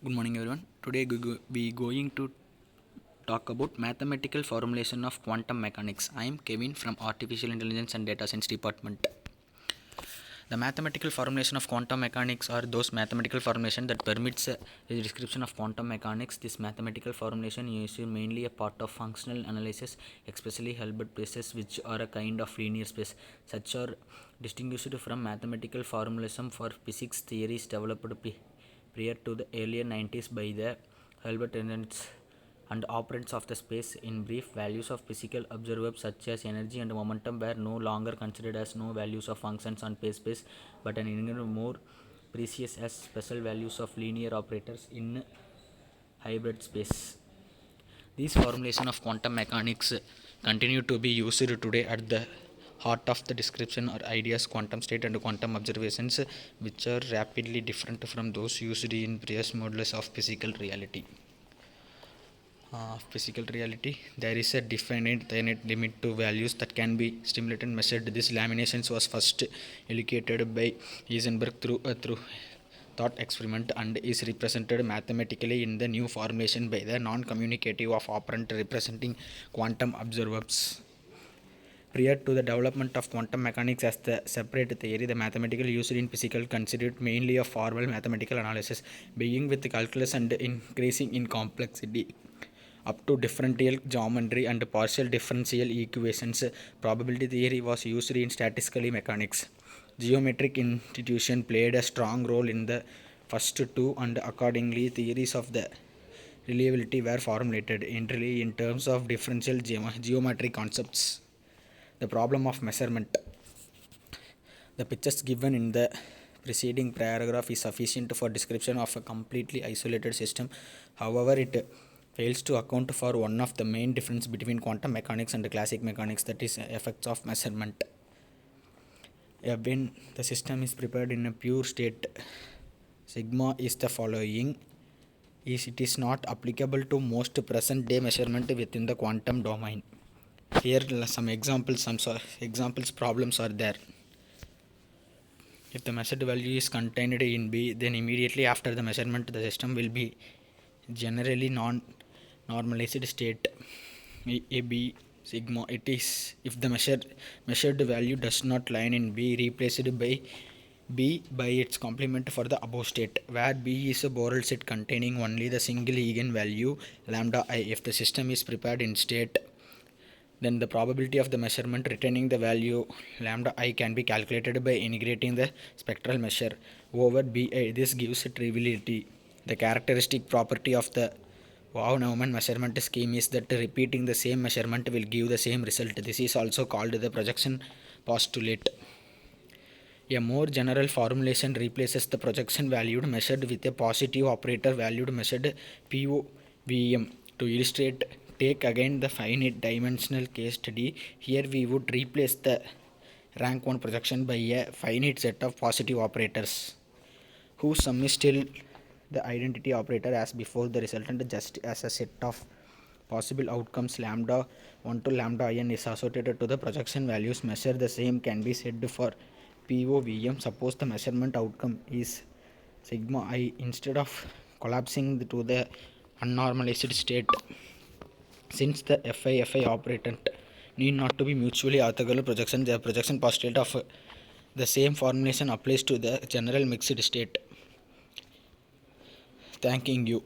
Good morning, everyone. Today we going to talk about mathematical formulation of quantum mechanics. I am Kevin from Artificial Intelligence and Data Science Department. The mathematical formulation of quantum mechanics are those mathematical formulation that permits a description of quantum mechanics. This mathematical formulation is mainly a part of functional analysis, especially Hilbert spaces, which are a kind of linear space. Such are distinguished from mathematical formalism for physics theories developed prior to the earlier 90s by the Hilbert and operands of the space. In brief, values of physical observables such as energy and momentum were no longer considered as no values of functions on space, but an even more precious as special values of linear operators in hybrid space. These formulation of quantum mechanics continue to be used today at the heart of the description or ideas quantum state and quantum observations, which are rapidly different from those used in previous models of physical reality. Physical reality, there is a definite finite limit to values that can be stimulated and measured. This laminations was first elucidated by Heisenberg through thought experiment and is represented mathematically in the new formulation by the non-communicative of operand representing quantum observables. Prior to the development of quantum mechanics as the separate theory, the mathematical used in physical considered mainly a formal mathematical analysis, beginning with calculus and increasing in complexity up to differential geometry and partial differential equations. Probability theory was used in statistical mechanics. Geometric institution played a strong role in the first two, and accordingly, theories of the reliability were formulated entirely in terms of differential geometry concepts. The problem of measurement. The pictures given in the preceding paragraph is sufficient for description of a completely isolated system. However, it fails to account for one of the main difference between quantum mechanics and classic mechanics, that is effects of measurement. When the system is prepared in a pure state, sigma is the following. It is not applicable to most present day measurement within the quantum domain. Here some examples problems are there. If the measured value is contained in B, then immediately after the measurement the system will be generally non-normalized state a B sigma. It is if the measured value does not lie in B, replaced by B by its complement for the above state, where B is a Borel set containing only the single eigenvalue lambda I. If the system is prepared in state, then the probability of the measurement retaining the value lambda I can be calculated by integrating the spectral measure over Bi. This gives triviality. The characteristic property of the Wow-Neumann measurement scheme is that repeating the same measurement will give the same result. This is also called the projection postulate. A more general formulation replaces the projection valued measured with a positive operator valued measured POVM. To illustrate, take again the finite dimensional case study. Here we would replace the rank 1 projection by a finite set of positive operators whose sum is still the identity operator as before. The resultant just as a set of possible outcomes lambda 1 to lambda n is associated to the projection values measured. The same can be said for POVM. Suppose the measurement outcome is sigma I. Instead of collapsing to the unnormalized state, since the FI operator need not to be mutually orthogonal projection, the projection postulate of the same formulation applies to the general mixed state. Thanking you.